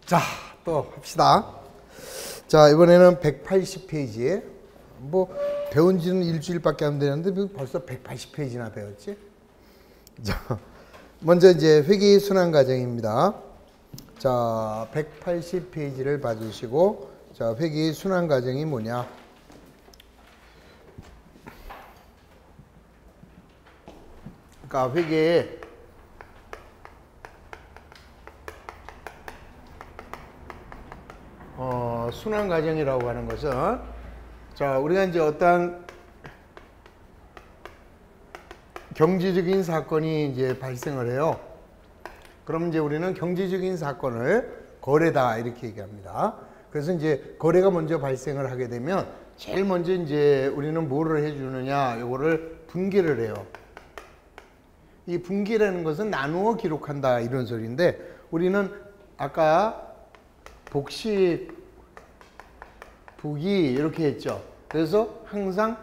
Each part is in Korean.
자, 또 합시다. 자, 이번에는 180페이지에 뭐 배운 지는 일주일밖에 안 되는데 벌써 180페이지나 배웠지? 자, 먼저 이제 회계 순환 과정입니다. 자, 180페이지를 봐주시고, 자, 회계 순환 과정이 뭐냐? 그러니까 회계에 순환 과정이라고 하는 것은, 자, 우리가 이제 어떠한 경제적인 사건이 이제 발생을 해요. 그럼 이제 우리는 경제적인 사건을 거래다 이렇게 얘기합니다. 그래서 이제 거래가 먼저 발생을 하게 되면 제일 먼저 이제 우리는 뭐를 해주느냐, 요거를 분기를 해요. 이 분기라는 것은 나누어 기록한다 이런 소리인데, 우리는 아까 복식, 부기 이렇게 했죠. 그래서 항상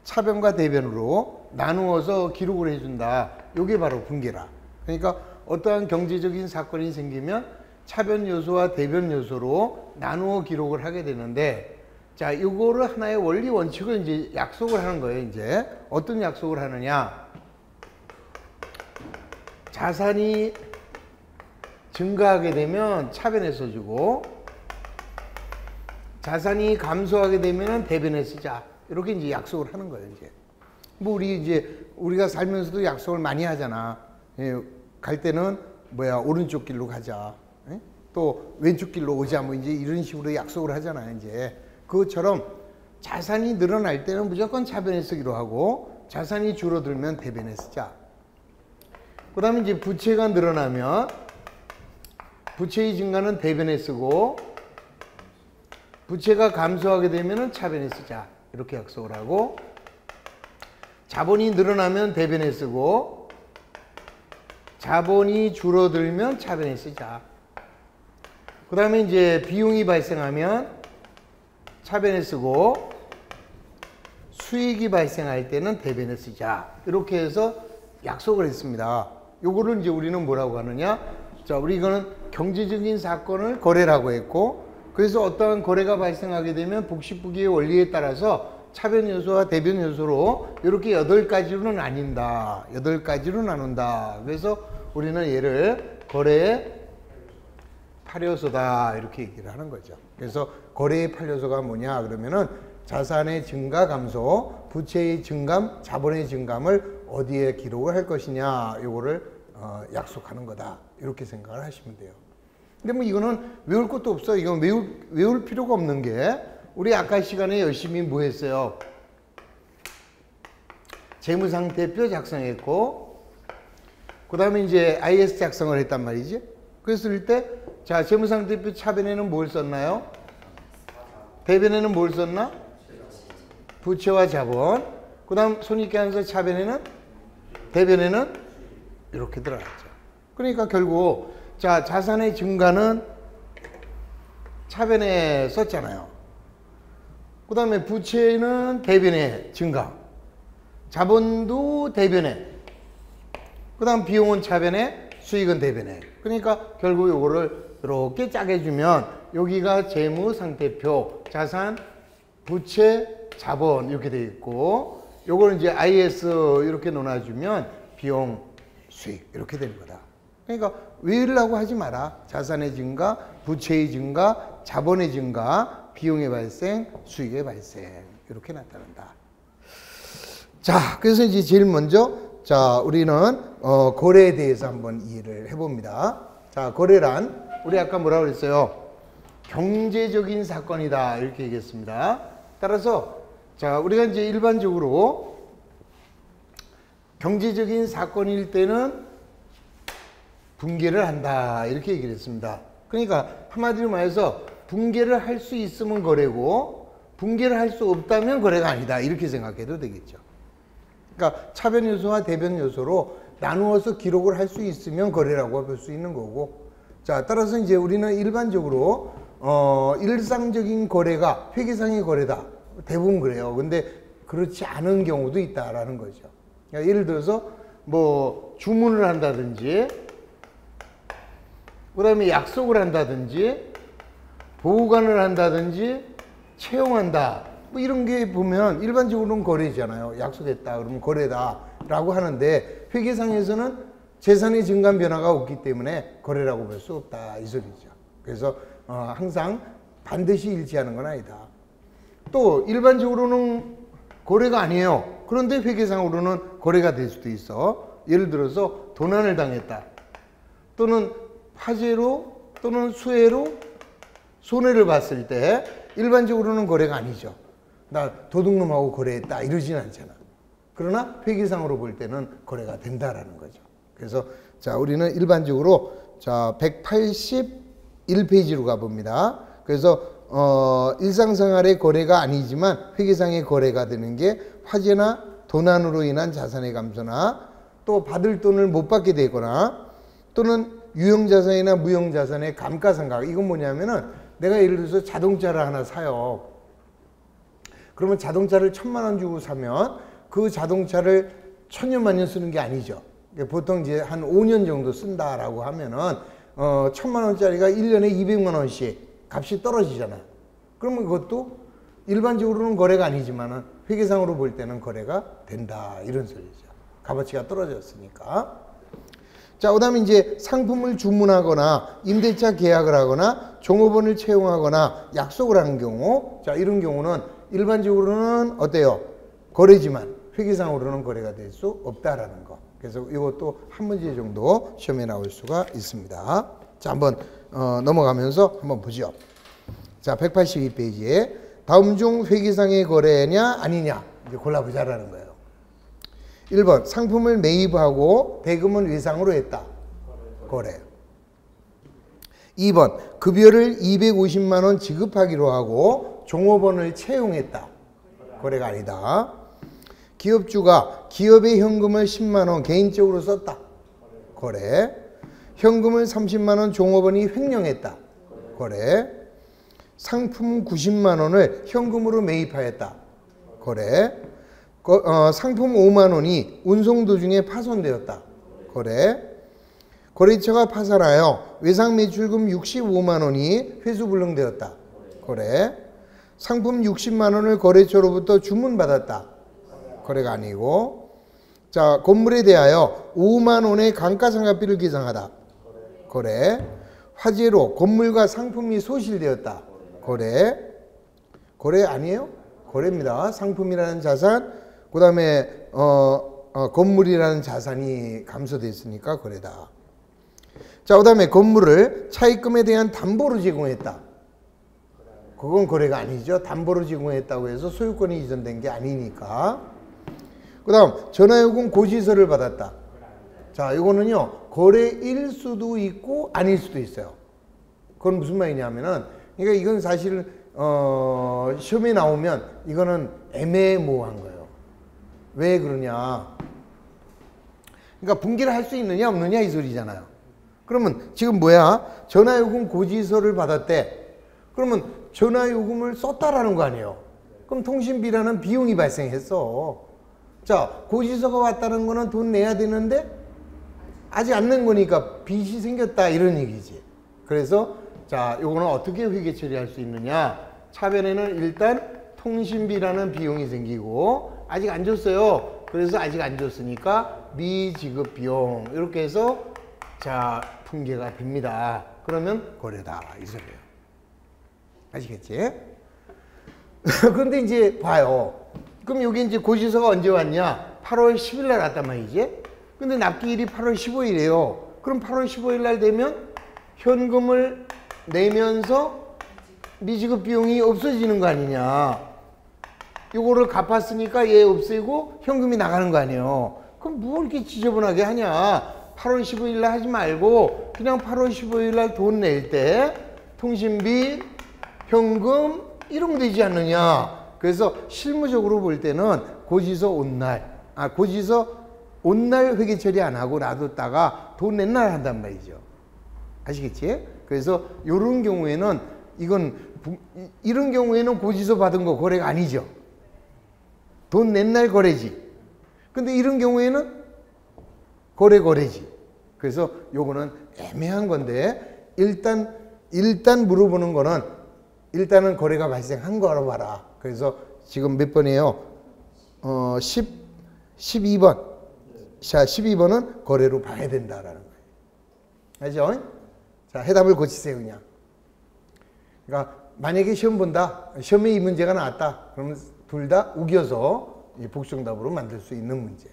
차변과 대변으로 나누어서 기록을 해준다. 이게 바로 분기라. 그러니까 어떠한 경제적인 사건이 생기면 차변 요소와 대변 요소로 나누어 기록을 하게 되는데, 자, 이거를 하나의 원리 원칙을 이제 약속을 하는 거예요. 이제 어떤 약속을 하느냐? 자산이 증가하게 되면 차변에 써주고, 자산이 감소하게 되면 대변에 쓰자. 이렇게 이제 약속을 하는 거예요. 이제 뭐 우리가 살면서도 약속을 많이 하잖아. 예, 갈 때는 뭐야, 오른쪽 길로 가자. 예? 또 왼쪽 길로 오자. 뭐 이제 이런 식으로 약속을 하잖아요. 이제 그것처럼 자산이 늘어날 때는 무조건 차변에 쓰기로 하고, 자산이 줄어들면 대변에 쓰자. 그 다음에 이제 부채가 늘어나면 부채의 증가는 대변에 쓰고, 부채가 감소하게 되면 차변에 쓰자. 이렇게 약속을 하고, 자본이 늘어나면 대변에 쓰고, 자본이 줄어들면 차변에 쓰자. 그 다음에 이제 비용이 발생하면 차변에 쓰고, 수익이 발생할 때는 대변에 쓰자. 이렇게 해서 약속을 했습니다. 요거를 이제 우리는 뭐라고 하느냐? 자, 우리 이거는 경제적인 사건을 거래라고 했고, 그래서 어떠한 거래가 발생하게 되면 복식부기의 원리에 따라서 차변 요소와 대변 요소로 이렇게 8가지로 나뉜다. 8가지로 나눈다. 그래서 우리는 얘를 거래의 8요소다. 이렇게 얘기를 하는 거죠. 그래서 거래의 8요소가 뭐냐? 그러면은 자산의 증가 감소, 부채의 증감, 자본의 증감을 어디에 기록을 할 것이냐. 요거를 약속하는 거다. 이렇게 생각을 하시면 돼요. 근데 뭐 이거는 외울 것도 없어. 이건 외울 필요가 없는 게, 우리 아까 시간에 열심히 뭐 했어요? 재무상태표 작성했고, 그 다음에 이제 IS 작성을 했단 말이지. 그랬을 때, 자, 재무상태표 차변에는 뭘 썼나요? 대변에는 뭘 썼나? 부채와 자본. 그 다음 손익계산서 차변에는, 대변에는 이렇게 들어갔죠. 그러니까 결국, 자, 자산의 증가는 차변에 썼잖아요. 그 다음에 부채는 대변에 증가, 자본도 대변에, 그 다음 비용은 차변에, 수익은 대변에. 그러니까 결국 요거를 이렇게 짜게 주면 여기가 재무상태표, 자산, 부채, 자본 이렇게 돼 있고, 요거는 이제 IS 이렇게 놓아주면 비용, 수익 이렇게 되는 거다. 그러니까 외우려고 하지 마라. 자산의 증가, 부채의 증가, 자본의 증가, 비용의 발생, 수익의 발생 이렇게 나타난다. 자, 그래서 이제 제일 먼저, 자, 우리는 거래에 대해서 한번 이해를 해봅니다. 자, 거래란 우리 아까 뭐라고 그랬어요? 경제적인 사건이다 이렇게 얘기했습니다. 따라서 자, 우리가 이제 일반적으로 경제적인 사건일 때는 분개를 한다 이렇게 얘기를 했습니다. 그러니까 한마디로 말해서 분개를 할 수 있으면 거래고, 분개를 할 수 없다면 거래가 아니다 이렇게 생각해도 되겠죠. 그러니까 차변 요소와 대변 요소로 나누어서 기록을 할 수 있으면 거래라고 볼 수 있는 거고, 자, 따라서 이제 우리는 일반적으로 일상적인 거래가 회계상의 거래다 대부분 그래요. 근데 그렇지 않은 경우도 있다라는 거죠. 그러니까 예를 들어서 뭐 주문을 한다든지, 그 다음에 약속을 한다든지, 보관을 한다든지 채용한다. 뭐 이런 게 보면 일반적으로는 거래잖아요. 약속했다 그러면 거래다 라고 하는데 회계상에서는 재산의 증감 변화가 없기 때문에 거래라고 볼 수 없다 이 소리죠. 그래서 항상 반드시 일치하는 건 아니다. 또 일반적으로는 거래가 아니에요. 그런데 회계상으로는 거래가 될 수도 있어. 예를 들어서 도난을 당했다. 또는 화재로 또는 수해로 손해를 봤을 때 일반적으로는 거래가 아니죠. 나 도둑놈하고 거래했다 이러진 않잖아. 그러나 회계상으로 볼 때는 거래가 된다라는 거죠. 그래서 자 우리는 일반적으로 자 181페이지로 가봅니다. 그래서 일상생활의 거래가 아니지만 회계상의 거래가 되는 게 화재나 도난으로 인한 자산의 감소나 또 받을 돈을 못 받게 되거나 또는 유형자산이나 무형자산의 감가상각. 이건 뭐냐면은 내가 예를 들어서 자동차를 하나 사요. 그러면 자동차를 1,000만 원 주고 사면 그 자동차를 천년만년 쓰는 게 아니죠. 보통 이제 한 5년 정도 쓴다라고 하면은 1,000만 원짜리가 1년에 200만 원씩 값이 떨어지잖아요. 그러면 그것도 일반적으로는 거래가 아니지만은 회계상으로 볼 때는 거래가 된다 이런 소리죠. 값어치가 떨어졌으니까. 자, 그다음에 이제 상품을 주문하거나 임대차 계약을 하거나 종업원을 채용하거나 약속을 하는 경우, 자 이런 경우는 일반적으로는 어때요? 거래지만 회계상으로는 거래가 될 수 없다라는 거. 그래서 이것도 한 문제 정도 시험에 나올 수가 있습니다. 자, 한번 넘어가면서 한번 보죠. 자, 182페이지에 다음 중 회계상의 거래냐 아니냐 이제 골라보자라는 거예요. 1번 상품을 매입하고 대금은 외상으로 했다. 거래. 2번 급여를 250만 원 지급하기로 하고 종업원을 채용했다. 거래가 아니다. 기업주가 기업의 현금을 10만 원 개인적으로 썼다. 거래. 현금을 30만 원 종업원이 횡령했다. 거래. 상품 90만 원을 현금으로 매입하였다. 거래. 상품 5만 원이 운송 도중에 파손되었다. 거래. 거래처가 파산하여 외상 매출금 65만 원이 회수불능되었다. 거래. 상품 60만 원을 거래처로부터 주문받았다. 거래가 아니고. 자, 건물에 대하여 5만 원의 감가상각비를 계상하다. 거래. 화재로 건물과 상품이 소실되었다. 거래. 거래 아니에요? 거래입니다. 상품이라는 자산, 그 다음에 건물이라는 자산이 감소됐으니까 거래다. 자, 그 다음에 건물을 차입금에 대한 담보로 제공했다. 그건 거래가 아니죠. 담보로 제공했다고 해서 소유권이 이전된 게 아니니까. 그 다음 전화요금 고지서를 받았다. 자, 이거는요 거래일 수도 있고 아닐 수도 있어요. 그건 무슨 말이냐면은, 그러니까 이건 사실 시험에 나오면 이거는 애매모호한 거예요. 왜 그러냐? 그러니까 분기를 할 수 있느냐 없느냐 이 소리잖아요. 그러면 지금 뭐야? 전화요금 고지서를 받았대. 그러면 전화요금을 썼다라는 거 아니에요. 그럼 통신비라는 비용이 발생했어. 자, 고지서가 왔다는 거는 돈 내야 되는데 아직 안 낸 거니까 빚이 생겼다 이런 얘기지. 그래서 자, 요거는 어떻게 회계 처리할 수 있느냐? 차변에는 일단 통신비라는 비용이 생기고 아직 안 줬어요. 그래서 아직 안 줬으니까 미지급 비용 이렇게 해서 자 분계가 됩니다. 그러면 거래다 이 소리예요. 아시겠지? 그런데 이제 봐요. 그럼 여기 이제 고지서가 언제 왔냐? 8월 10일 날 왔단 말이지. 근데 납기일이 8월 15일이에요. 그럼 8월 15일 날 되면 현금을 내면서 미지급 비용이 없어지는 거 아니냐. 요거를 갚았으니까 얘 없애고 현금이 나가는 거 아니에요. 그럼 뭐 이렇게 지저분하게 하냐. 8월 15일 날 하지 말고 그냥 8월 15일 날 돈 낼 때 통신비, 현금 이러면 되지 않느냐. 그래서 실무적으로 볼 때는 고지서 온 날, 고지서 온 날 회계 처리 안 하고 놔뒀다가 돈 낸 날 한단 말이죠. 아시겠지? 그래서 요런 경우에는 이런 경우에는 고지서 받은 거 거래가 아니죠. 돈 낸 날 거래지. 근데 이런 경우에는 거래지. 그래서 요거는 애매한 건데 일단 물어보는 거는 일단은 거래가 발생한 거로 봐라. 그래서 지금 몇 번이에요? 12번. 자, 12번은 거래로 봐야 된다라는 거예요. 알죠? 자, 해답을 고치세요, 그냥. 그러니까 만약에 시험 본다. 시험에 이 문제가 나왔다. 그러면 둘 다 우겨서 복수정답으로 만들 수 있는 문제.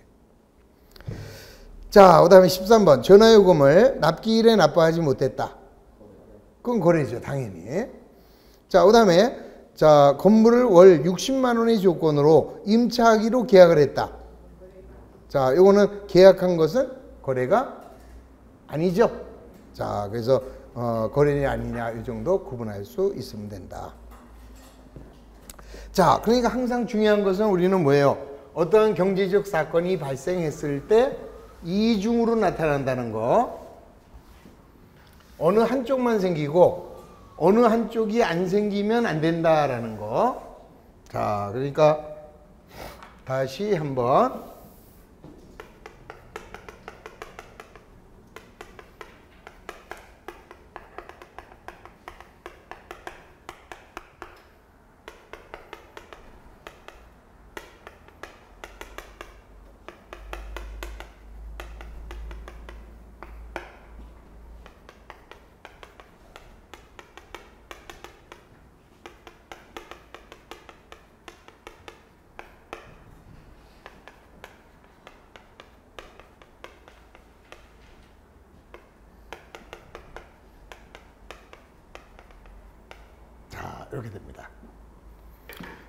자, 그 다음에 13번. 전화요금을 납기일에 납부하지 못했다. 그건 거래죠, 당연히. 자, 그 다음에 자, 건물을 월 60만 원의 조건으로 임차하기로 계약을 했다. 자, 요거는 계약한 것은 거래가 아니죠. 자, 그래서 거래냐 아니냐 이 정도 구분할 수 있으면 된다. 자, 그러니까 항상 중요한 것은 우리는 뭐예요? 어떠한 경제적 사건이 발생했을 때 이중으로 나타난다는 거. 어느 한쪽만 생기고 어느 한쪽이 안 생기면 안 된다라는 거. 자, 그러니까 다시 한번 이렇게 됩니다.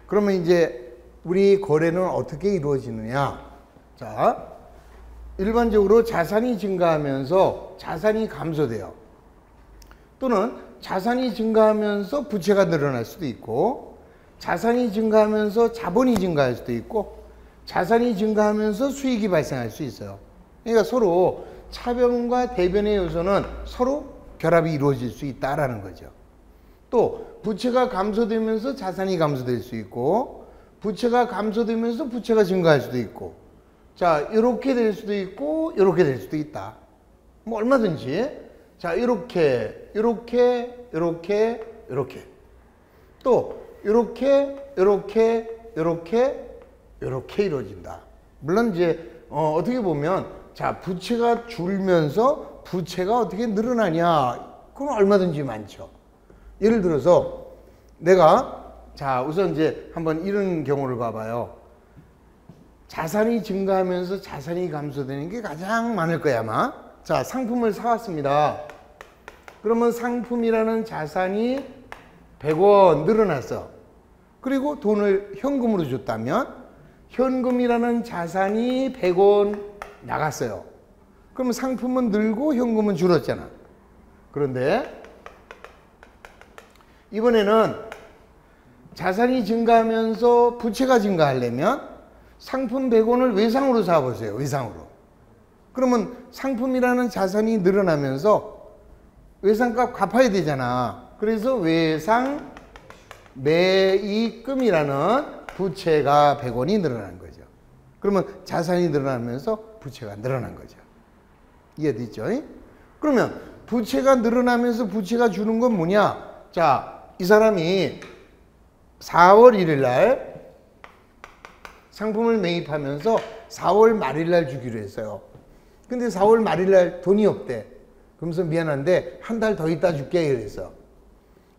그러면 이제 우리 거래는 어떻게 이루어지느냐? 자, 일반적으로 자산이 증가하면서 자산이 감소돼요. 또는 자산이 증가하면서 부채가 늘어날 수도 있고, 자산이 증가하면서 자본이 증가할 수도 있고, 자산이 증가하면서 수익이 발생할 수 있어요. 그러니까 서로 차변과 대변의 요소는 서로 결합이 이루어질 수 있다라는 거죠. 또 부채가 감소되면서 자산이 감소될 수 있고, 부채가 감소되면서 부채가 증가할 수도 있고, 자, 이렇게 될 수도 있고 이렇게 될 수도 있다. 뭐 얼마든지. 자, 이렇게 또 이렇게 이루어진다. 물론 이제 어떻게 보면 자, 부채가 줄면서 부채가 어떻게 늘어나냐, 그건 얼마든지 많죠. 예를 들어서 내가 자, 우선 이제 한번 이런 경우를 봐봐요. 자산이 증가하면서 자산이 감소되는 게 가장 많을 거야, 아마. 자, 상품을 사왔습니다. 그러면 상품이라는 자산이 100원 늘어났어. 그리고 돈을 현금으로 줬다면 현금이라는 자산이 100원 나갔어요. 그러면 상품은 늘고 현금은 줄었잖아. 그런데 이번에는 자산이 증가하면서 부채가 증가하려면 상품 100원을 외상으로 사보세요. 외상으로. 그러면 상품이라는 자산이 늘어나면서 외상값 갚아야 되잖아. 그래서 외상 매입금이라는 부채가 100원이 늘어난 거죠. 그러면 자산이 늘어나면서 부채가 늘어난 거죠. 이해됐죠? 그러면 부채가 늘어나면서 부채가 주는 건 뭐냐? 자, 이 사람이 4월 1일 날 상품을 매입하면서 4월 말일 날 주기로 했어요. 근데 4월 말일 날 돈이 없대. 그러면서 미안한데 한 달 더 있다 줄게 이랬어.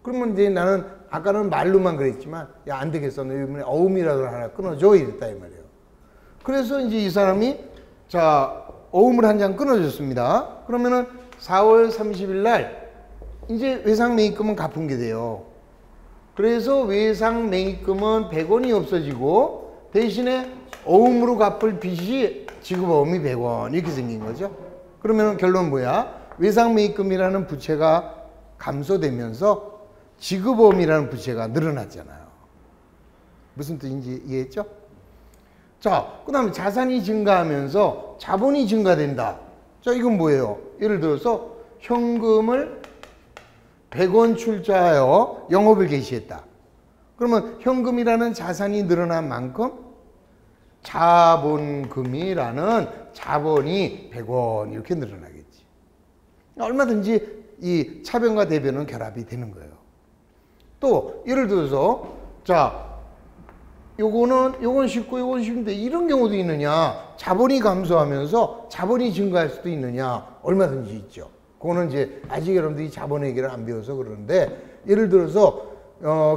그러면 이제 나는 아까는 말로만 그랬지만 야, 안 되겠어. 너 이번에 어음이라도 하나 끊어줘 이랬다 이 말이에요. 그래서 이제 이 사람이 자, 어음을 한 장 끊어줬습니다. 그러면은 4월 30일 날 이제 외상 매입금은 갚은 게 돼요. 그래서 외상 매입금은 100원이 없어지고 대신에 어음으로 갚을 빚이 지급어음이 100원 이렇게 생긴 거죠. 그러면 결론은 뭐야? 외상 매입금이라는 부채가 감소되면서 지급어음이라는 부채가 늘어났잖아요. 무슨 뜻인지 이해했죠? 자, 그 다음에 자산이 증가하면서 자본이 증가된다. 자, 이건 뭐예요? 예를 들어서 현금을 100원 출자하여 영업을 개시했다. 그러면 현금이라는 자산이 늘어난 만큼 자본금이라는 자본이 100원 이렇게 늘어나겠지. 얼마든지 이 차변과 대변은 결합이 되는 거예요. 또 예를 들어서 자 요건 쉽고 요건 쉬운데 이런 경우도 있느냐. 자본이 감소하면서 자본이 증가할 수도 있느냐. 얼마든지 있죠. 그거는 이제 아직 여러분들이 자본회계를 안 배워서 그러는데 예를 들어서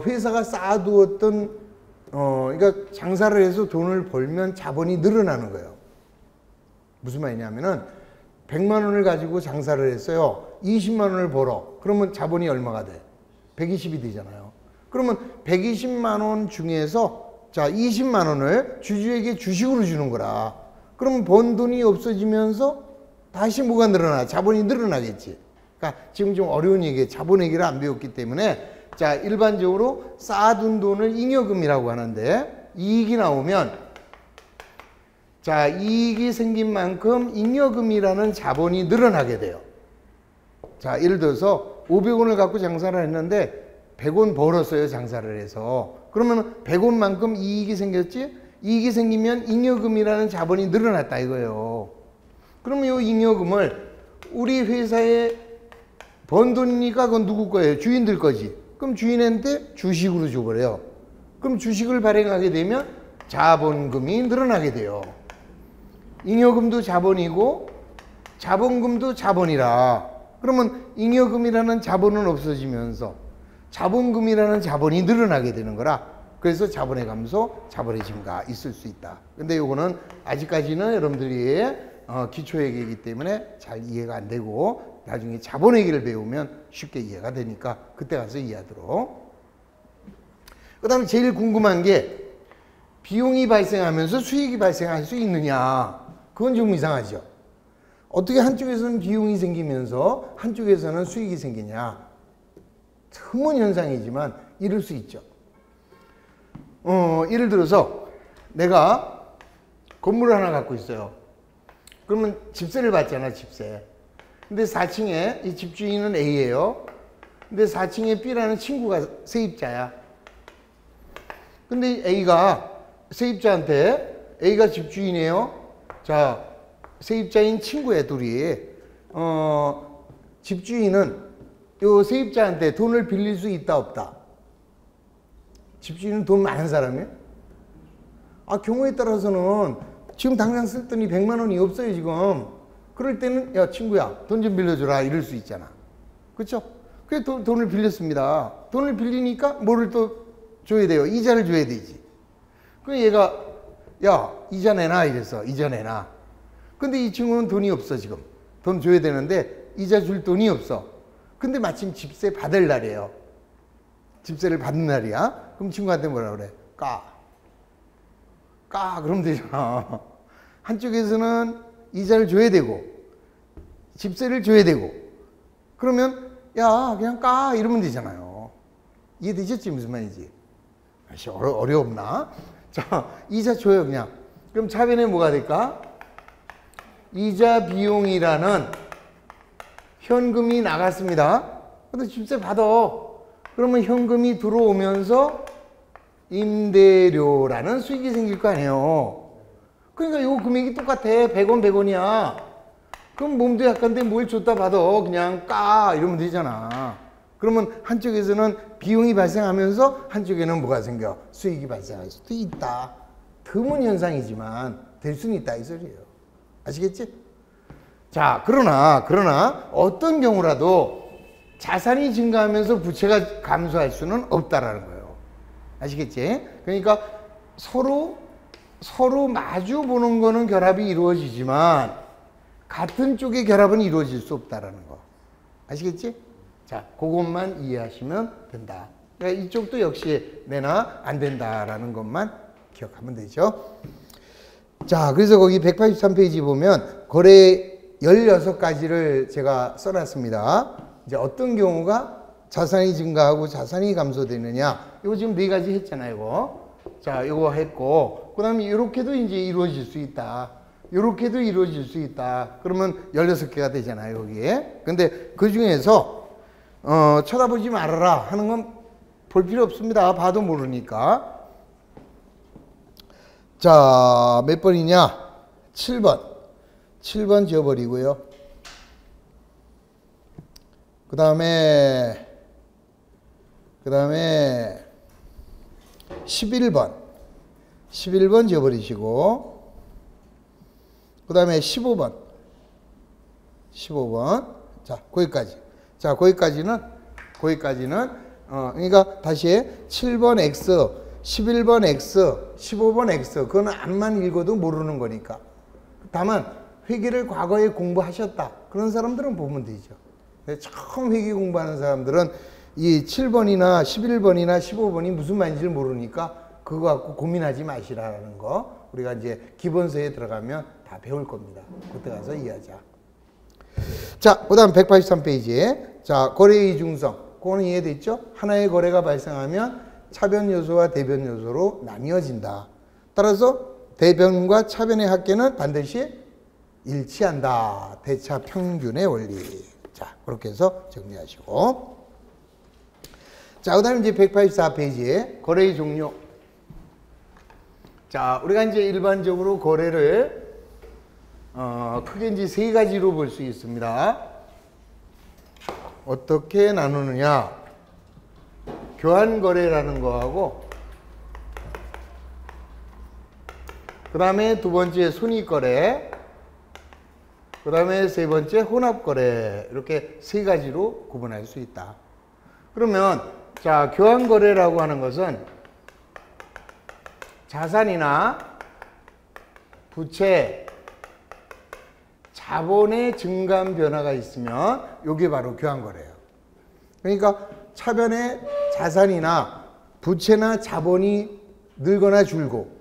회사가 쌓아두었던 그러니까 장사를 해서 돈을 벌면 자본이 늘어나는 거예요. 무슨 말이냐면은 100만 원을 가지고 장사를 했어요. 20만 원을 벌어. 그러면 자본이 얼마가 돼? 120이 되잖아요. 그러면 120만 원 중에서 자 20만 원을 주주에게 주식으로 주는 거라. 그러면 번 돈이 없어지면서 다시 뭐가 늘어나? 자본이 늘어나겠지. 그러니까 지금 좀 어려운 얘기예요. 자본 얘기를 안 배웠기 때문에 자 일반적으로 쌓아둔 돈을 잉여금이라고 하는데 이익이 나오면 자 이익이 생긴 만큼 잉여금이라는 자본이 늘어나게 돼요. 자 예를 들어서 500원을 갖고 장사를 했는데 100원 벌었어요. 장사를 해서. 그러면 100원만큼 이익이 생겼지? 이익이 생기면 잉여금이라는 자본이 늘어났다 이거예요. 그러면 이 잉여금을 우리 회사에 번 돈이니까 그건 누구 거예요? 주인들 거지. 그럼 주인한테 주식으로 줘버려요. 그럼 주식을 발행하게 되면 자본금이 늘어나게 돼요. 잉여금도 자본이고 자본금도 자본이라. 그러면 잉여금이라는 자본은 없어지면서 자본금이라는 자본이 늘어나게 되는 거라. 그래서 자본의 감소, 자본의 증가 있을 수 있다. 근데 요거는 아직까지는 여러분들이 기초회계이기 때문에 잘 이해가 안 되고 나중에 자본회계를 배우면 쉽게 이해가 되니까 그때 가서 이해하도록. 그 다음에 제일 궁금한 게 비용이 발생하면서 수익이 발생할 수 있느냐. 그건 좀 이상하죠. 어떻게 한쪽에서는 비용이 생기면서 한쪽에서는 수익이 생기냐. 드문 현상이지만 이럴 수 있죠. 예를 들어서 내가 건물을 하나 갖고 있어요. 그러면 집세를 받잖아, 집세. 근데 4층에 이 집주인은 A예요. 근데 4층에 B라는 친구가 세입자야. 근데 A가 세입자한테 A가 집주인이에요. 자, 세입자인 친구의 둘이 집주인은 요 세입자한테 돈을 빌릴 수 있다 없다? 집주인은 돈 많은 사람이에요? 경우에 따라서는 지금 당장 쓸 돈이 100만 원이 없어요 지금. 그럴 때는 야 친구야 돈 좀 빌려줘라 이럴 수 있잖아. 그렇죠? 그래서 돈을 빌렸습니다. 돈을 빌리니까 뭐를 또 줘야 돼요? 이자를 줘야 되지. 그래서 얘가 야 이자 내놔 이래서 이자 내놔. 근데 이 친구는 돈이 없어 지금. 돈 줘야 되는데 이자 줄 돈이 없어. 근데 마침 집세 받을 날이에요. 집세를 받는 날이야. 그럼 친구한테 뭐라 그래? 그러면 되잖아. 한쪽에서는 이자를 줘야 되고 집세를 줘야 되고 그러면 야 그냥 이러면 되잖아요. 이해되셨지 무슨 말인지? 어려웠나? 자 이자 줘요 그냥. 그럼 차변에 뭐가 될까? 이자 비용이라는 현금이 나갔습니다. 근데 집세 받아. 그러면 현금이 들어오면서 임대료라는 수익이 생길 거 아니에요. 그러니까 요 금액이 똑같아. 100원 100원이야. 그럼 몸도 약한데 뭘 줬다 받아. 그냥 이러면 되잖아. 그러면 한쪽에서는 비용이 발생하면서 한쪽에는 뭐가 생겨? 수익이 발생할 수도 있다. 드문 현상이지만 될 수는 있다 이 소리예요. 아시겠지? 자, 그러나 어떤 경우라도 자산이 증가하면서 부채가 감소할 수는 없다라는 거예요. 아시겠지? 그러니까 서로 마주 보는 거는 결합이 이루어지지만 같은 쪽의 결합은 이루어질 수 없다라는 거. 아시겠지? 자, 그것만 이해하시면 된다. 그러니까 이쪽도 역시 내나 안 된다라는 것만 기억하면 되죠. 자, 그래서 거기 183페이지 보면 거래 16가지를 제가 써놨습니다. 이제 어떤 경우가 자산이 증가하고 자산이 감소되느냐. 이거 지금 4가지 했잖아요, 이거. 자, 이거 했고, 그 다음에 이렇게도 이제 이루어질 수 있다. 이렇게도 이루어질 수 있다. 그러면 16개가 되잖아요, 여기에. 근데 그 중에서, 쳐다보지 말아라 하는 건 볼 필요 없습니다. 봐도 모르니까. 자, 몇 번이냐? 7번. 7번 지워버리고요. 그 다음에 그 다음에 11번. 11번 지워버리시고, 그 다음에 15번. 15번. 자, 거기까지. 자, 거기까지는, 그러니까 다시 해. 7번 X, 11번 X, 15번 X. 그거는 앞만 읽어도 모르는 거니까. 다만, 회계를 과거에 공부하셨다. 그런 사람들은 보면 되죠. 처음 회계 공부하는 사람들은 이 7번이나 11번이나 15번이 무슨 말인지를 모르니까 그거 갖고 고민하지 마시라는 거. 우리가 이제 기본서에 들어가면 다 배울 겁니다. 그때 가서 이해하자. 자, 그 다음 183페이지에. 자, 거래의 이중성. 그거는 이해됐죠? 하나의 거래가 발생하면 차변 요소와 대변 요소로 나뉘어진다. 따라서 대변과 차변의 합계는 반드시 일치한다. 대차 평균의 원리. 자, 그렇게 해서 정리하시고. 자, 그 다음에 이제 184페이지에 거래의 종류. 자, 우리가 이제 일반적으로 거래를 크게 이제 세 가지로 볼 수 있습니다. 어떻게 나누느냐? 교환 거래라는 거하고, 그 다음에 두 번째 손익 거래, 그 다음에 세 번째 혼합 거래, 이렇게 세 가지로 구분할 수 있다. 그러면 자, 교환 거래라고 하는 것은 자산이나 부채, 자본의 증감 변화가 있으면 이게 바로 교환 거래예요. 그러니까 차변에 자산이나 부채나 자본이 늘거나 줄고,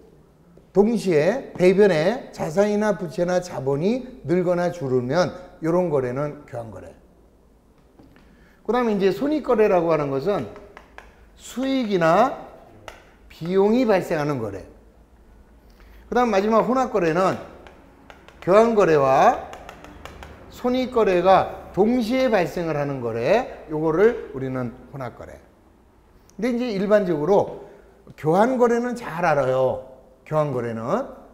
동시에 대변에 자산이나 부채나 자본이 늘거나 줄으면 이런 거래는 교환 거래. 그 다음에 이제 손익 거래라고 하는 것은 수익이나 비용이 발생하는 거래. 그 다음 마지막 혼합 거래는 교환 거래와 손익 거래가 동시에 발생을 하는 거래. 요거를 우리는 혼합 거래. 근데 이제 일반적으로 교환 거래는 잘 알아요. 교환 거래는.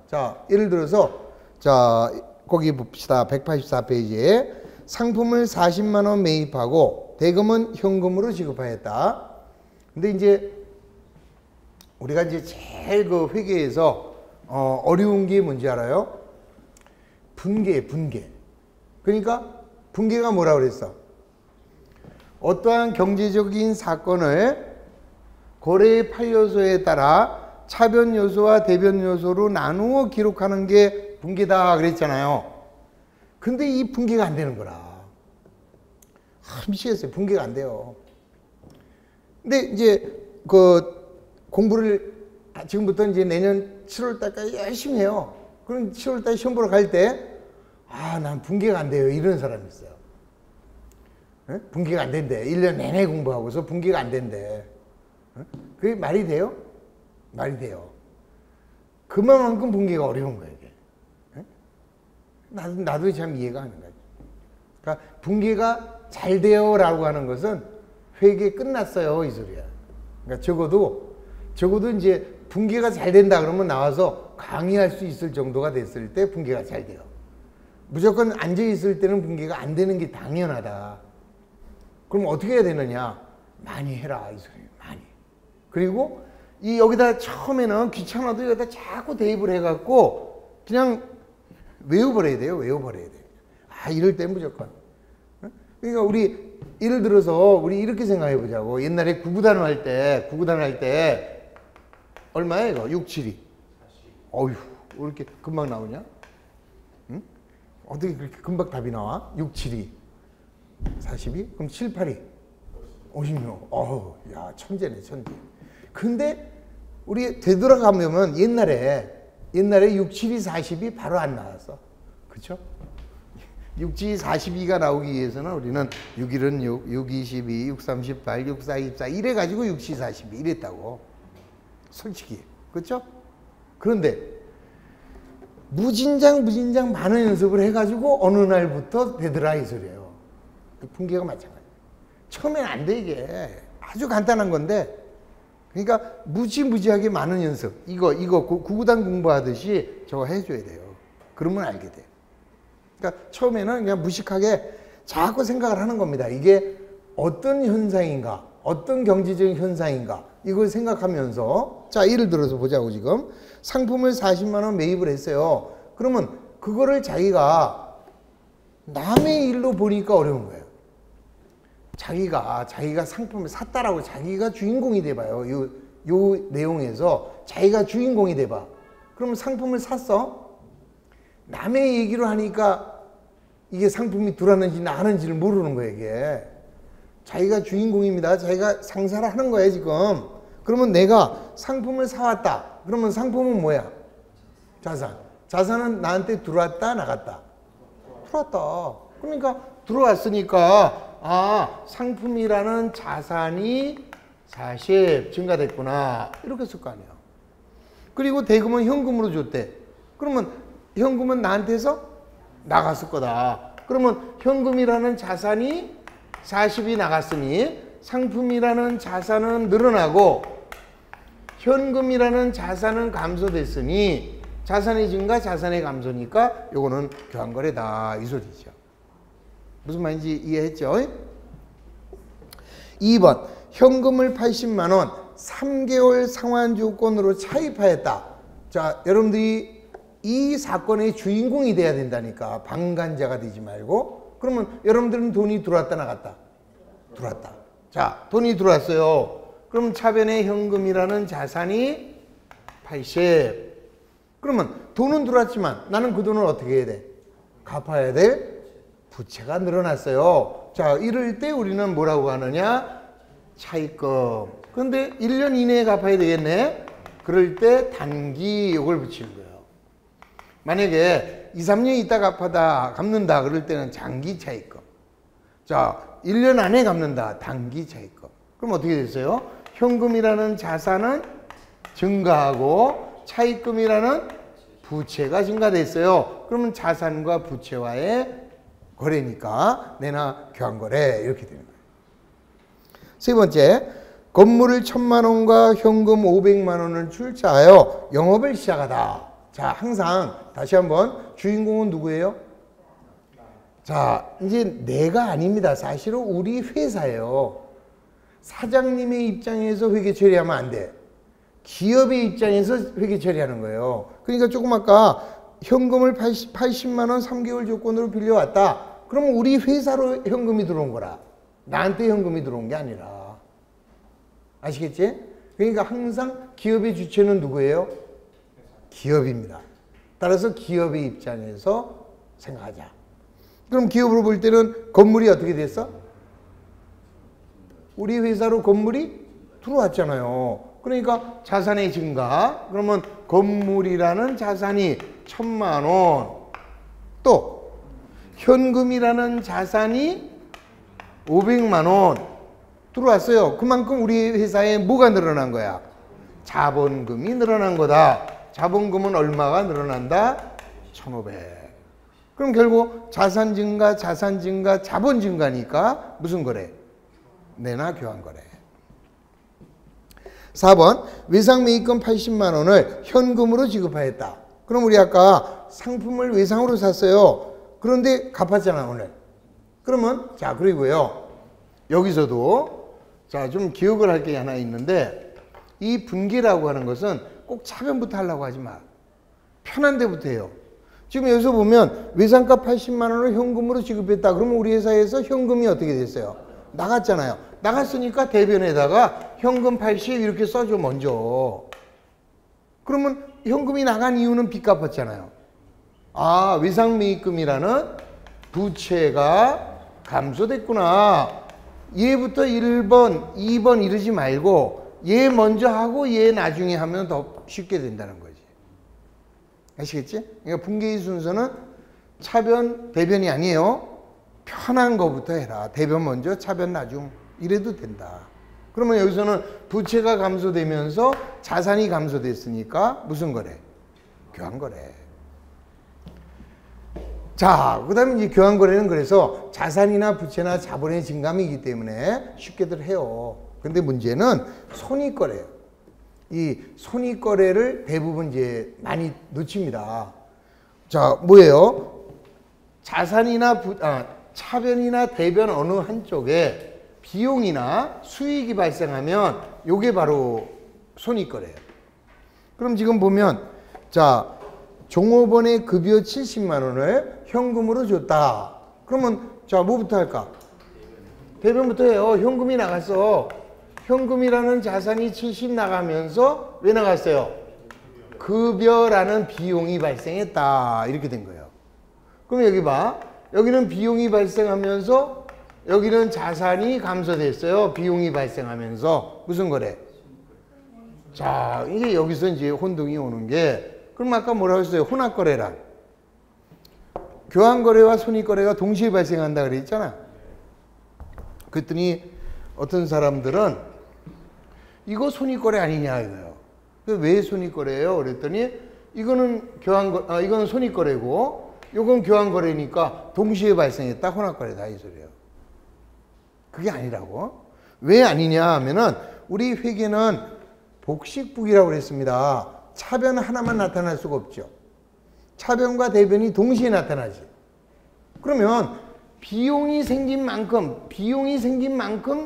자, 예를 들어서 자, 거기 봅시다. 184페이지에 상품을 40만 원 매입하고 대금은 현금으로 지급하였다. 근데 이제 우리가 이제 제일 그 회계에서 어려운 게 뭔지 알아요? 분계. 그러니까 분계가 뭐라 그랬어? 어떠한 경제적인 사건을 거래의 8요소에 따라 차변 요소와 대변 요소로 나누어 기록하는 게 분계다 그랬잖아요. 근데 이 분계가 안 되는 거라. 미치겠어요. 분계가 안 돼요. 근데 이제 그 공부를 지금부터 이제 내년 7월 달까지 열심히 해요. 그럼 7월 달 시험 보러 갈 때 난 분계가 안 돼요. 이런 사람이 있어요. 네? 분계가 안 된대. 1년 내내 공부하고서 분계가 안 된대. 그게 말이 돼요? 말이 돼요. 그만큼 분계가 어려운 거예요, 이게. 나도 참 이해가 안 가요. 그러니까 분계가 잘 돼요라고 하는 것은 회계 끝났어요, 이 소리야. 그러니까 적어도 이제 분계가 잘 된다 그러면 나와서 강의할 수 있을 정도가 됐을 때 분계가 잘 돼요. 무조건 앉아 있을 때는 분계가 안 되는 게 당연하다. 그럼 어떻게 해야 되느냐? 많이 해라, 이 소리예요. 많이. 그리고 여기다 처음에는 귀찮아도 여기다 자꾸 대입을 해갖고 그냥 외워버려야 돼요. 외워버려야 돼요. 이럴 때 무조건. 그러니까 우리 예를 들어서 우리 이렇게 생각해 보자고. 옛날에 구구단을 할 때 얼마야 이거? 6, 7이. 어휴, 왜 이렇게 금방 나오냐? 응? 어떻게 그렇게 금방 답이 나와? 6, 7이. 42? 그럼 7, 8이. 56. 어우, 야, 천재네, 천재. 근데 우리 되돌아가면 옛날에 6, 7이, 40이 바로 안 나왔어. 그쵸? 6, 7이, 42가 나오기 위해서는 우리는 6, 1은 6, 6, 22, 6, 38, 6, 4, 24 이래가지고 6, 7, 42 이랬다고. 솔직히. 그렇죠? 그런데 무진장 많은 연습을 해가지고 어느 날부터 되더라 이 소리예요. 분계가 마찬가지예요. 처음엔 안 돼 이게. 아주 간단한 건데 그러니까 무지하게 많은 연습. 이거 구구단 공부하듯이 저거 해줘야 돼요. 그러면 알게 돼요. 그러니까 처음에는 그냥 무식하게 자꾸 생각을 하는 겁니다. 이게 어떤 현상인가? 어떤 경제적인 현상인가 이걸 생각하면서 자 예를 들어서 보자고. 지금 상품을 40만 원 매입을 했어요. 그러면 그거를 자기가 남의 일로 보니까 어려운 거예요. 자기가 상품을 샀다라고 자기가 주인공이 돼봐요. 요 내용에서 자기가 주인공이 돼봐. 그러면 상품을 샀어. 남의 얘기로 하니까 이게 상품이 들어왔는지 나왔는지를 모르는 거예요. 이게 자기가 주인공입니다. 자기가 상사를 하는 거예요 지금. 그러면 내가 상품을 사왔다. 그러면 상품은 뭐야? 자산. 자산은 나한테 들어왔다 나갔다? 들어왔다. 그러니까 들어왔으니까 아 상품이라는 자산이 40 증가됐구나 이렇게 쓸 거 아니야. 그리고 대금은 현금으로 줬대. 그러면 현금은 나한테서 나갔을 거다. 그러면 현금이라는 자산이 40이 나갔으니 상품이라는 자산은 늘어나고 현금이라는 자산은 감소됐으니 자산의 증가, 자산의 감소니까 요거는 교환거래다 이 소리죠. 무슨 말인지 이해했죠? 2번 현금을 80만 원 3개월 상환 조건으로 차입하였다. 자 여러분들이 이 사건의 주인공이 돼야 된다니까. 방관자가 되지 말고. 그러면 여러분들은 돈이 들어왔다 나갔다? 들어왔다. 자 돈이 들어왔어요. 그럼 차변에 현금이라는 자산이 80. 그러면 돈은 들어왔지만 나는 그 돈을 어떻게 해야 돼? 갚아야 될 부채가 늘어났어요. 자 이럴 때 우리는 뭐라고 하느냐? 차입금. 그런데 1년 이내에 갚아야 되겠네. 그럴 때 단기 요걸 붙이는 거예요. 만약에 2, 3년 있다 갚는다 그럴 때는 장기 차입금. 자 1년 안에 갚는다 단기 차입금. 그럼 어떻게 됐어요? 현금이라는 자산은 증가하고 차입금이라는 부채가 증가됐어요. 그러면 자산과 부채와의 거래니까 내나 교환거래 이렇게 되는 거예요. 세 번째, 건물을 1,000만 원과 현금 500만 원을 출자하여 영업을 시작하다. 자 항상 다시 한번 주인공은 누구예요? 자 이제 내가 아닙니다. 사실은 우리 회사예요. 사장님의 입장에서 회계 처리하면 안 돼. 기업의 입장에서 회계 처리하는 거예요. 그러니까 조금 아까 현금을 80만 원 3개월 조건으로 빌려왔다. 그러면 우리 회사로 현금이 들어온 거라. 나한테 현금이 들어온 게 아니라. 아시겠지? 그러니까 항상 기업의 주체는 누구예요? 기업입니다. 따라서 기업의 입장에서 생각하자. 그럼 기업으로 볼 때는 건물이 어떻게 됐어? 우리 회사로 건물이 들어왔잖아요. 그러니까 자산의 증가. 그러면 건물이라는 자산이 1,000만 원. 또 현금이라는 자산이 500만 원 들어왔어요. 그만큼 우리 회사에 뭐가 늘어난 거야? 자본금이 늘어난 거다. 자본금은 얼마가 늘어난다? 1,500. 그럼 결국 자산 증가, 자본 증가니까 무슨 거래? 내나 교환거래. 4번 외상 매입금 80만 원을 현금으로 지급하였다. 그럼 우리 아까 상품을 외상으로 샀어요. 그런데 갚았잖아 오늘. 그러면 자 그리고요 여기서도 자 좀 기억을 할 게 하나 있는데 이 분기라고 하는 것은 꼭 차변부터 하려고 하지 마. 편한 데부터 해요. 지금 여기서 보면 외상값 80만 원을 현금으로 지급했다. 그러면 우리 회사에서 현금이 어떻게 됐어요? 나갔잖아요. 나갔으니까 대변에다가 현금 80 이렇게 써줘 먼저. 그러면 현금이 나간 이유는 빚 갚았잖아요. 아 외상매입금이라는 부채가 감소됐구나. 얘부터 1번, 2번 이러지 말고 얘 먼저 하고 얘 나중에 하면 더 쉽게 된다는 거지. 아시겠지? 그러니까 분기의 순서는 차변, 대변이 아니에요. 편한 거부터 해라. 대변 먼저, 차변 나중. 이래도 된다. 그러면 여기서는 부채가 감소되면서 자산이 감소됐으니까 무슨 거래? 교환거래. 자, 그 다음에 이제 교환거래는 그래서 자산이나 부채나 자본의 증감이기 때문에 쉽게들 해요. 근데 문제는 손익거래예요. 이 손익거래를 대부분 이제 많이 놓칩니다. 자, 뭐예요? 자산이나 차변이나 대변 어느 한쪽에 비용이나 수익이 발생하면 요게 바로 손익거래예요. 그럼 지금 보면 자 종업원의 급여 70만 원을 현금으로 줬다. 그러면 자 뭐부터 할까? 대변부터 해요. 현금이 나갔어. 현금이라는 자산이 70 나가면서 왜 나갔어요? 급여라는 비용이 발생했다. 이렇게 된 거예요. 그럼 여기 봐. 여기는 비용이 발생하면서 여기는 자산이 감소됐어요. 비용이 발생하면서 무슨 거래? 자, 이게 여기서 이제 혼동이 오는 게 그럼 아까 뭐라고 했어요? 혼합거래란 교환거래와 손익거래가 동시에 발생한다 그랬잖아. 그랬더니 어떤 사람들은 이거 손익거래 아니냐 이거예요. 왜 손익거래예요? 그랬더니 이거는 이건 손익거래고 이건 교환거래니까 동시에 발생했다. 혼합거래다 이 소리예요. 그게 아니라고. 왜 아니냐 하면은 우리 회계는 복식북이라고 그랬습니다. 차변 하나만 나타날 수가 없죠. 차변과 대변이 동시에 나타나지. 그러면 비용이 생긴 만큼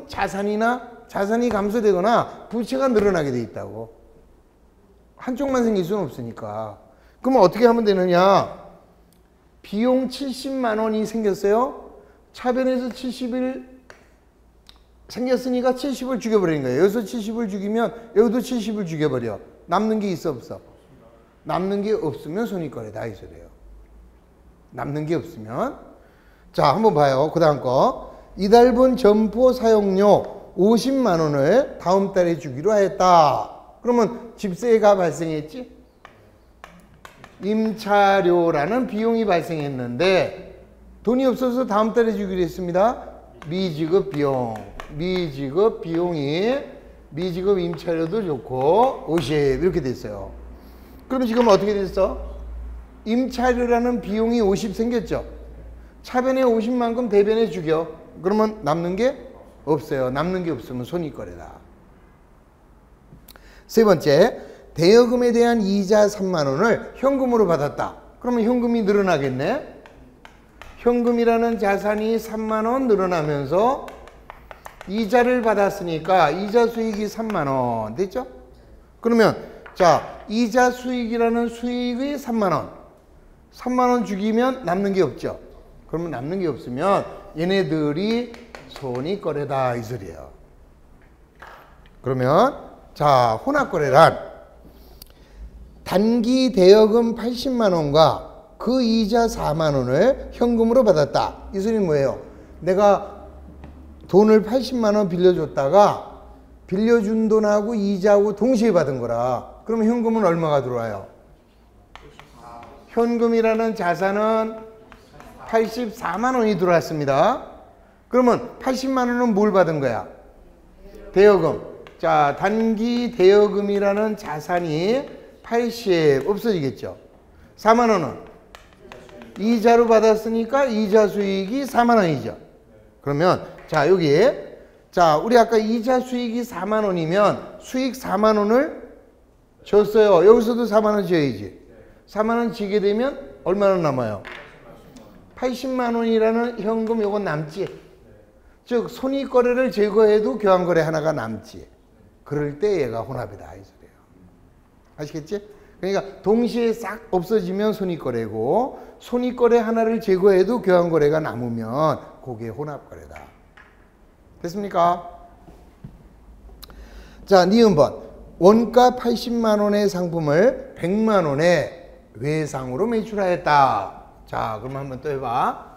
자산이 감소되거나 부채가 늘어나게 돼 있다고. 한쪽만 생길 수는 없으니까. 그러면 어떻게 하면 되느냐? 비용 70만 원이 생겼어요. 차변에서 70을 생겼으니까 70을 죽여버리는 거예요. 여기서 70을 죽이면 여기도 70을 죽여버려. 남는 게 있어 없어? 남는 게 없으면 손익거래다 이 소리예요. 남는 게 없으면. 자 한번 봐요. 그 다음 거. 이달분 점포 사용료 50만 원을 다음 달에 주기로 하였다. 그러면 집세가 발생했지? 임차료라는 비용이 발생했는데 돈이 없어서 다음 달에 주기로 했습니다. 미지급 비용이 미지급 임차료도 좋고 50 이렇게 됐어요. 그럼 지금 어떻게 됐어? 임차료라는 비용이 50 생겼죠. 차변에 50만큼 대변에 죽여. 그러면 남는 게 없어요. 남는 게 없으면 손익거래다. 세 번째, 대여금에 대한 이자 3만 원을 현금으로 받았다. 그러면 현금이 늘어나겠네. 현금이라는 자산이 3만 원 늘어나면서 이자를 받았으니까 이자 수익이 3만 원 됐죠? 그러면 자 이자 수익이라는 수익이 3만 원 3만 원 죽이면 남는 게 없죠. 그러면 남는 게 없으면 얘네들이 손익거래다 이 소리예요. 그러면 자 혼합거래란 단기 대여금 80만 원과 그 이자 4만 원을 현금으로 받았다. 이 소리는 뭐예요? 내가 돈을 80만 원 빌려줬다가 빌려준 돈하고 이자하고 동시에 받은 거라. 그러면 현금은 얼마가 들어와요? 현금이라는 자산은 84만 원이 들어왔습니다. 그러면 80만 원은 뭘 받은 거야? 대여금. 자, 단기 대여금이라는 자산이 80 없어지겠죠. 4만 원은 이자로 받았으니까 이자 수익이 4만 원이죠. 그러면 자 여기에 자 우리 아까 이자 수익이 4만 원이면 수익 4만 원을 줬어요. 여기서도 4만 원 줘야지. 4만 원 지게 되면 얼마나 남아요? 80만 원이라는 현금 요건 남지. 즉 손익거래를 제거해도 교환거래 하나가 남지. 그럴 때 얘가 혼합이다 이 소리예요. 아시겠지? 그러니까 동시에 싹 없어지면 손익거래고 손익거래 하나를 제거해도 교환거래가 남으면 그게 혼합거래다. 됐습니까? 자, 니은번. 원가 80만 원의 상품을 100만 원에 외상으로 매출하였다. 자, 그럼 한번 또 해봐.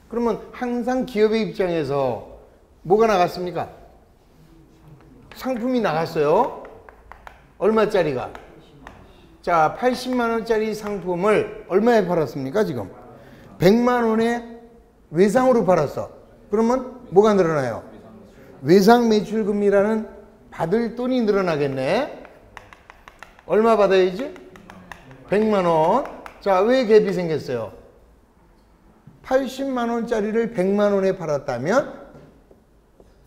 그러면 항상 기업의 입장에서 뭐가 나갔습니까? 상품이 나갔어요. 얼마짜리가? 자, 80만 원짜리 상품을 얼마에 팔았습니까? 지금 100만 원에 외상으로 팔았어. 그러면 뭐가 늘어나요? 외상 매출금이라는 받을 돈이 늘어나겠네. 얼마 받아야지? 100만 원. 자, 왜 갭이 생겼어요? 80만 원짜리를 100만 원에 팔았다면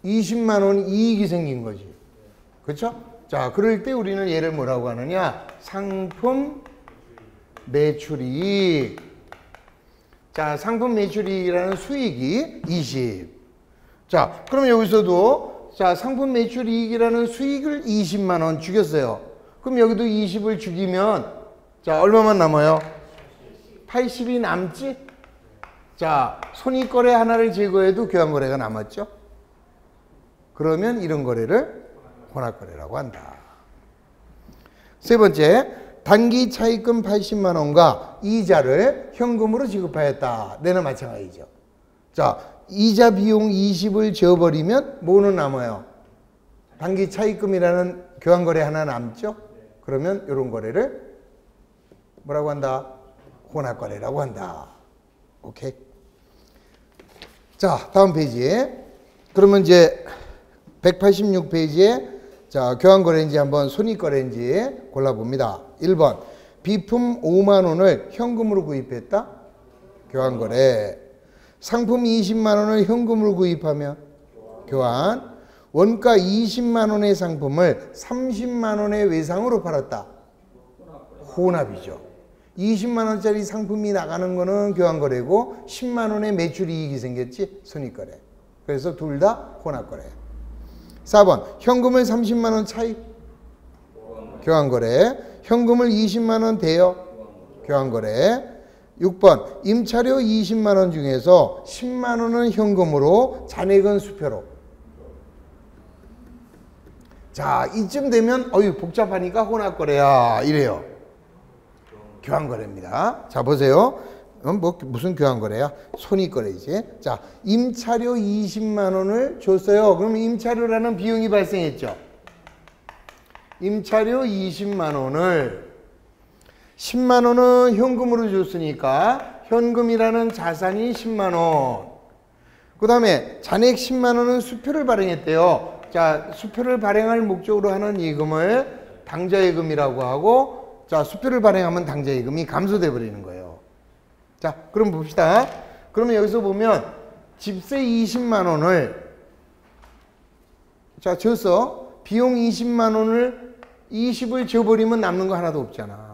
20만 원 이익이 생긴 거지. 그렇죠? 자, 그럴 때 우리는 얘를 뭐라고 하느냐? 상품 매출이익. 자, 상품 매출이익이라는 수익이 20. 자, 그럼 여기서도 자, 상품 매출 이익이라는 수익을 20만 원 죽였어요. 그럼 여기도 20을 죽이면 자, 얼마만 남아요? 80이 남지? 자, 손익거래 하나를 제거해도 교환거래가 남았죠? 그러면 이런 거래를 혼합거래라고 한다. 세 번째, 단기 차입금 80만 원과 이자를 현금으로 지급하였다. 내는 마찬가지죠. 자, 이자 비용 20을 지어버리면 뭐는 남아요? 단기 차입금이라는 교환거래 하나 남죠? 그러면 이런 거래를 뭐라고 한다? 혼합거래라고 한다. 오케이. 자, 다음 페이지에. 그러면 이제 186페이지에 자, 교환거래인지 한번 손익거래인지 골라봅니다. 1번. 비품 5만 원을 현금으로 구입했다. 교환거래. 상품 20만 원을 현금으로 구입하면 교환. 원가 20만 원의 상품을 30만 원의 외상으로 팔았다. 혼합이죠. 20만 원짜리 상품이 나가는 거는 교환거래고 10만 원의 매출 이익이 생겼지 손익거래. 그래서 둘 다 혼합거래. 4번 현금을 30만 원 차입 교환거래. 현금을 20만 원 대여 교환거래. 6번 임차료 20만 원 중에서 10만 원은 현금으로 잔액은 수표로. 자, 이쯤 되면 어휴 복잡하니까 혼합거래야 이래요. 교환거래입니다. 자, 보세요. 뭐 무슨 교환거래야? 손익거래지. 자, 임차료 20만 원을 줬어요. 그럼 임차료라는 비용이 발생했죠. 임차료 20만 원을 10만 원은 현금으로 줬으니까 현금이라는 자산이 10만 원. 그 다음에 잔액 10만 원은 수표를 발행했대요. 자, 수표를 발행할 목적으로 하는 예금을 당좌예금이라고 하고, 자, 수표를 발행하면 당좌예금이 감소돼 버리는 거예요. 자, 그럼 봅시다. 그러면 여기서 보면 집세 20만 원을 자, 줬어. 비용 20만 원을 20을 줘버리면 남는 거 하나도 없잖아.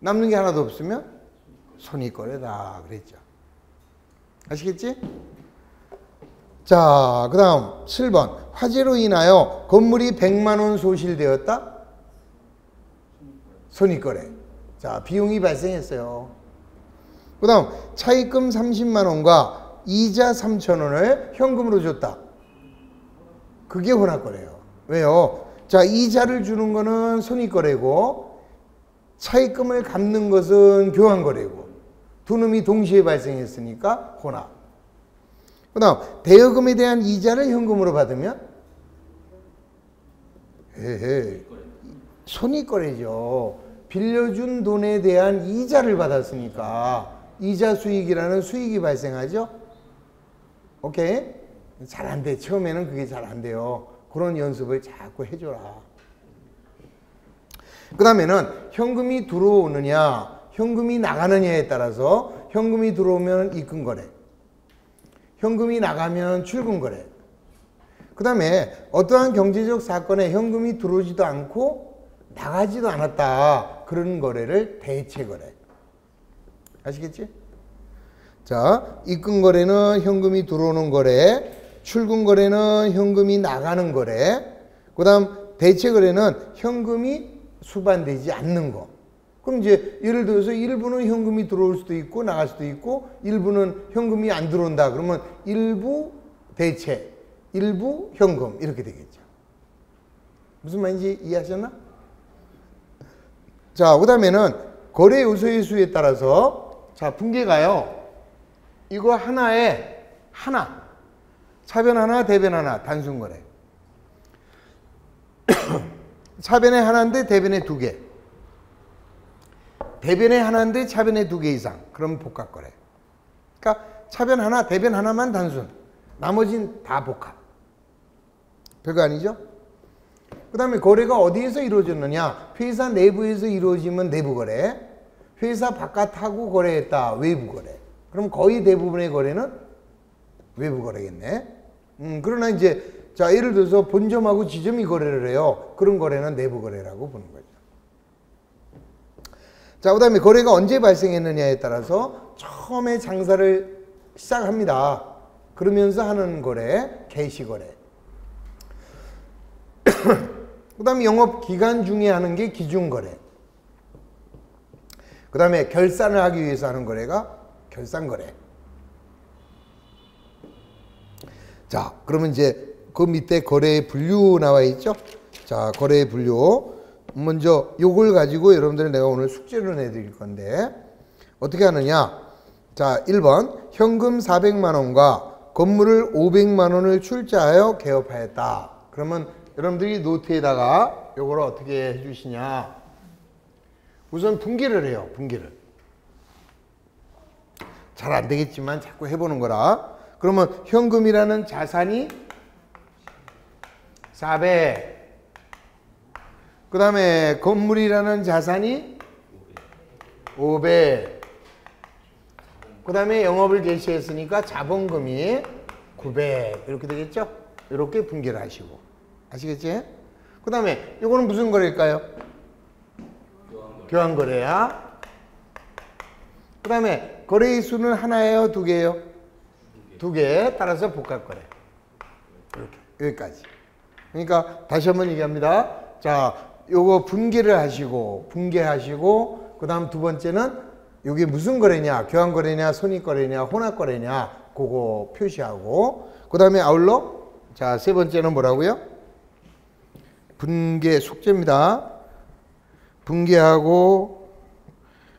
남는 게 하나도 없으면 손익거래다 그랬죠. 아시겠지? 자, 그 다음 7번 화재로 인하여 건물이 100만 원 소실되었다. 손익거래. 자, 비용이 발생했어요. 그 다음 차입금 30만 원과 이자 3천 원을 현금으로 줬다. 그게 혼합거래예요. 왜요? 자, 이자를 주는 거는 손익거래고 차입금을 갚는 것은 교환거래고 두 놈이 동시에 발생했으니까 혼합. 그 다음 대여금에 대한 이자를 현금으로 받으면 손익거래죠. 빌려준 돈에 대한 이자를 받았으니까 이자 수익이라는 수익이 발생하죠. 오케이? 잘 안 돼. 처음에는 그게 잘 안 돼요. 그런 연습을 자꾸 해줘라. 그 다음에는 현금이 들어오느냐 현금이 나가느냐에 따라서 현금이 들어오면 입금거래, 현금이 나가면 출금거래. 그 다음에 어떠한 경제적 사건에 현금이 들어오지도 않고 나가지도 않았다. 그런 거래를 대체거래. 아시겠지? 자, 입금거래는 현금이 들어오는 거래, 출금거래는 현금이 나가는 거래, 그 다음 대체거래는 현금이 수반되지 않는 거. 그럼 이제 예를 들어서 일부는 현금이 들어올 수도 있고 나갈 수도 있고 일부는 현금이 안 들어온다. 그러면 일부 대체, 일부 현금 이렇게 되겠죠. 무슨 말인지 이해하셨나? 자, 그 다음에는 거래 요소의 수에 따라서 자, 분계가요. 이거 하나에 하나, 차변 하나, 대변 하나, 단순 거래. 차변에 하나인데 대변에 두 개. 대변에 하나인데 차변에 두 개 이상. 그럼 복합 거래. 그러니까 차변 하나, 대변 하나만 단순. 나머지는 다 복합. 별거 아니죠? 그 다음에 거래가 어디에서 이루어졌느냐? 회사 내부에서 이루어지면 내부 거래. 회사 바깥하고 거래했다. 외부 거래. 그럼 거의 대부분의 거래는 외부 거래겠네. 그러나 이제 자, 예를 들어서 본점하고 지점이 거래를 해요. 그런 거래는 내부 거래라고 보는 거죠. 자, 그 다음에 거래가 언제 발생했느냐에 따라서 처음에 장사를 시작합니다. 그러면서 하는 거래, 개시거래. 그 다음에 영업기간 중에 하는 게 기준거래. 그 다음에 결산을 하기 위해서 하는 거래가 결산거래. 자, 그러면 이제 그 밑에 거래의 분류 나와 있죠? 자, 거래의 분류. 먼저 요걸 가지고 여러분들 내가 오늘 숙제를 내드릴 건데 어떻게 하느냐? 자, 1번 현금 400만 원과 건물을 500만 원을 출자하여 개업하였다. 그러면 여러분들이 노트에다가 요걸 어떻게 해주시냐? 우선 분기를 해요. 분기를. 잘 안 되겠지만 자꾸 해보는 거라. 그러면 현금이라는 자산이 400. 그 다음에 건물이라는 자산이 500. 그 다음에 영업을 개시했으니까 자본금이 900. 이렇게 되겠죠? 이렇게 분기를 하시고. 아시겠지? 그 다음에 이거는 무슨 거래일까요? 교환거래야. 그 다음에 거래의 수는 하나예요? 두 개예요? 두 개. 따라서 복합거래. 이렇게. 여기까지. 그러니까 다시 한번 얘기합니다. 자, 요거 분기를 하시고 분개하시고 그 다음 두 번째는 요게 무슨 거래냐? 교환거래냐? 손익거래냐? 혼합거래냐? 그거 표시하고 그 다음에 아울러 자, 세 번째는 뭐라고요? 분개 숙제입니다. 분개하고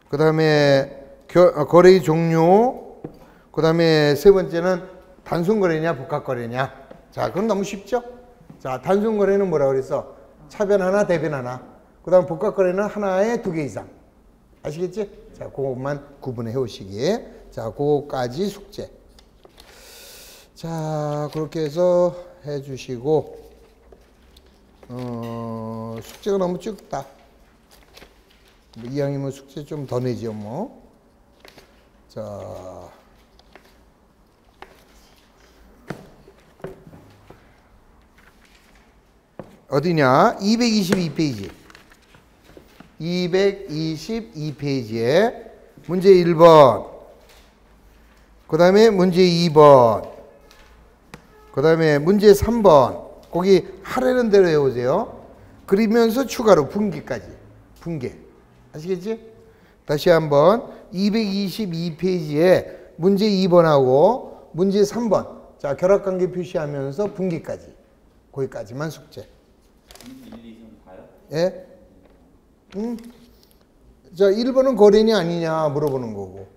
그 다음에 거래의 종류 그 다음에 세 번째는 단순거래냐? 복합거래냐? 자, 그건 너무 쉽죠? 자, 단순거래는 뭐라고 그랬어? 차변 하나, 대변 하나. 그 다음 복합거래는 하나에 두 개 이상. 아시겠지? 자, 그것만 구분해 오시기. 자, 그거까지 숙제. 자, 그렇게 해서 해 주시고, 숙제가 너무 적다. 뭐 이왕이면 숙제 좀 더 내죠, 뭐. 자. 어디냐? 222페이지. 222페이지에 문제 1번. 그 다음에 문제 2번. 그 다음에 문제 3번. 거기 하라는 대로 해오세요. 그리면서 추가로 분기까지. 분계. 아시겠지? 다시 한번 222페이지에 문제 2번하고 문제 3번. 자, 결합관계 표시하면서 분기까지. 거기까지만 숙제. 1, 2, 3 봐요? 예? 자, 1번은 거래냐 아니냐 물어보는 거고.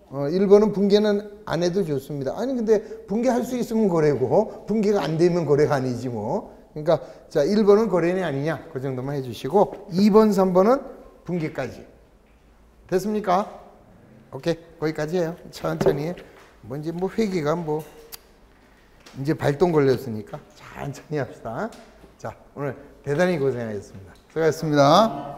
1번은 분개는 안 해도 좋습니다. 아니, 근데 분개할 수 있으면 거래고, 분개가 안 되면 거래가 아니지 뭐. 그러니까, 자, 1번은 거래냐 아니냐. 그 정도만 해주시고, 2번, 3번은 분개까지. 됐습니까? 오케이. 거기까지 해요. 천천히. 뭐, 이제 뭐, 회계가 뭐, 이제 발동 걸렸으니까 천천히 합시다. 자, 오늘 대단히 고생하셨습니다. 수고하셨습니다.